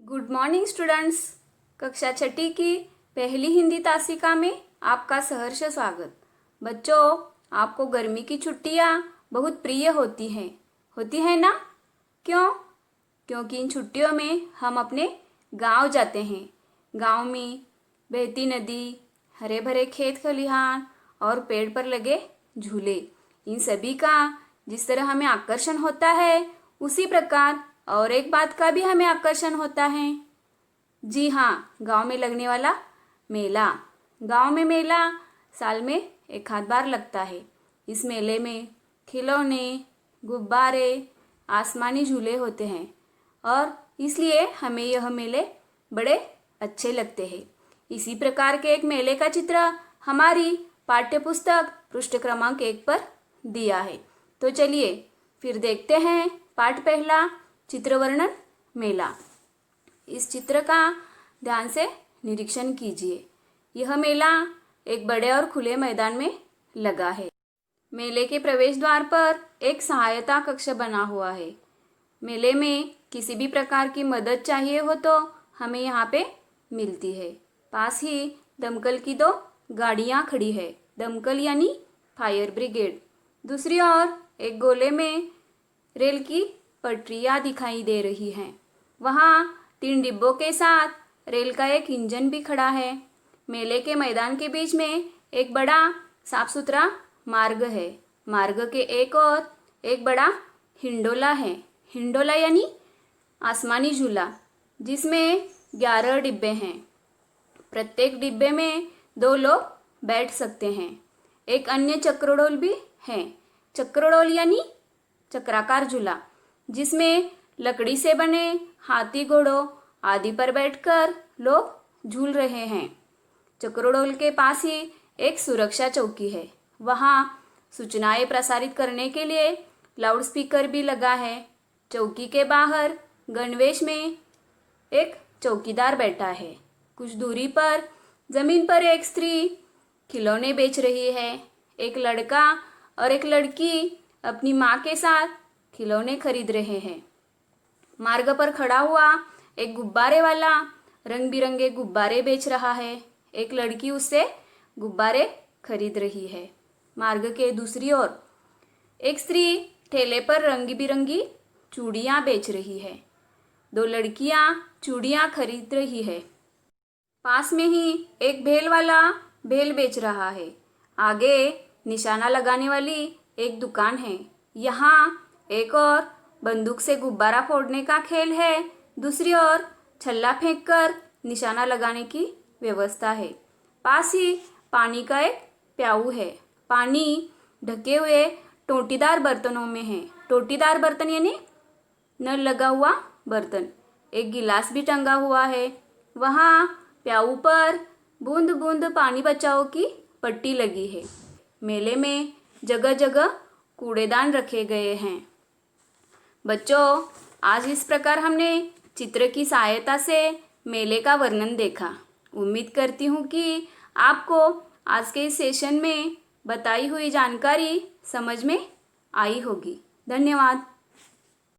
Good morning students. कक्षा छठी की पहली हिंदी तासिका में आपका सहर्ष स्वागत। बच्चों, आपको गर्मी की छुट्टियां बहुत प्रिय होती हैं ना? क्यों? क्योंकि इन छुट्टियों में हम अपने गांव जाते हैं। गांव में बहती नदी, हरे भरे खेत खलिहान और पेड़ पर लगे झूले, इन सभी का जिस तरह हमें आकर्षण होता है, उसी प्रकार और एक बात का भी हमें आकर्षण होता है। जी हाँ, गांव में लगने वाला मेला। गांव में मेला साल में एक आध बार लगता है। इस मेले में खिलौने, गुब्बारे, आसमानी झूले होते हैं और इसलिए हमें यह मेले बड़े अच्छे लगते हैं। इसी प्रकार के एक मेले का चित्र हमारी पाठ्यपुस्तक पृष्ठ क्रमांक 1 पर दिया है। तो चलिए फिर देखते हैं पाठ पहला, चित्र वर्णन मेला। इस चित्र का ध्यान से निरीक्षण कीजिए। यह मेला एक बड़े और खुले मैदान में लगा है। मेले के प्रवेश द्वार पर एक सहायता कक्ष बना हुआ है। मेले में किसी भी प्रकार की मदद चाहिए हो तो हमें यहाँ पे मिलती है। पास ही दमकल की 2 गाड़ियाँ खड़ी है, दमकल यानी फायर ब्रिगेड। दूसरी ओर एक गोले में रेल की पटरियाँ दिखाई दे रही हैं। वहाँ 3 डिब्बों के साथ रेल का एक इंजन भी खड़ा है। मेले के मैदान के बीच में एक बड़ा साफ सुथरा मार्ग है। मार्ग के एक और एक बड़ा हिंडोला है। हिंडोला यानी आसमानी झूला, जिसमें 11 डिब्बे हैं। प्रत्येक डिब्बे में 2 लोग बैठ सकते हैं। एक अन्य चक्रोडोल भी है। चक्रोडोल यानी चक्राकार झूला, जिसमें लकड़ी से बने हाथी, घोड़ों आदि पर बैठकर लोग झूल रहे हैं। चक्रोडोल के पास ही एक सुरक्षा चौकी है। वहाँ सूचनाएं प्रसारित करने के लिए लाउडस्पीकर भी लगा है। चौकी के बाहर गणवेश में एक चौकीदार बैठा है। कुछ दूरी पर जमीन पर एक स्त्री खिलौने बेच रही है। एक लड़का और एक लड़की अपनी माँ के साथ खिलौने खरीद रहे हैं। मार्ग पर खड़ा हुआ एक गुब्बारे वाला रंग बिरंगे गुब्बारे बेच रहा है। एक लड़की उससे गुब्बारे खरीद रही है। मार्ग के दूसरी ओर एक स्त्री ठेले पर रंग बिरंगी चूड़ियाँ बेच रही है। 2 लड़कियाँ चूड़ियाँ खरीद रही है। पास में ही एक भेल वाला भेल बेच रहा है। आगे निशाना लगाने वाली एक दुकान है। यहाँ एक और बंदूक से गुब्बारा फोड़ने का खेल है। दूसरी ओर छल्ला फेंककर निशाना लगाने की व्यवस्था है। पास ही पानी का एक प्याऊ है। पानी ढके हुए टोटीदार बर्तनों में है। टोटीदार बर्तन यानी नल लगा हुआ बर्तन। एक गिलास भी टंगा हुआ है। वहाँ प्याऊ पर बूंद बूंद पानी बचाओ की पट्टी लगी है। मेले में जगह जगह कूड़ेदान रखे गए हैं। बच्चों, आज इस प्रकार हमने चित्र की सहायता से मेले का वर्णन देखा। उम्मीद करती हूँ कि आपको आज के इस सेशन में बताई हुई जानकारी समझ में आई होगी। धन्यवाद।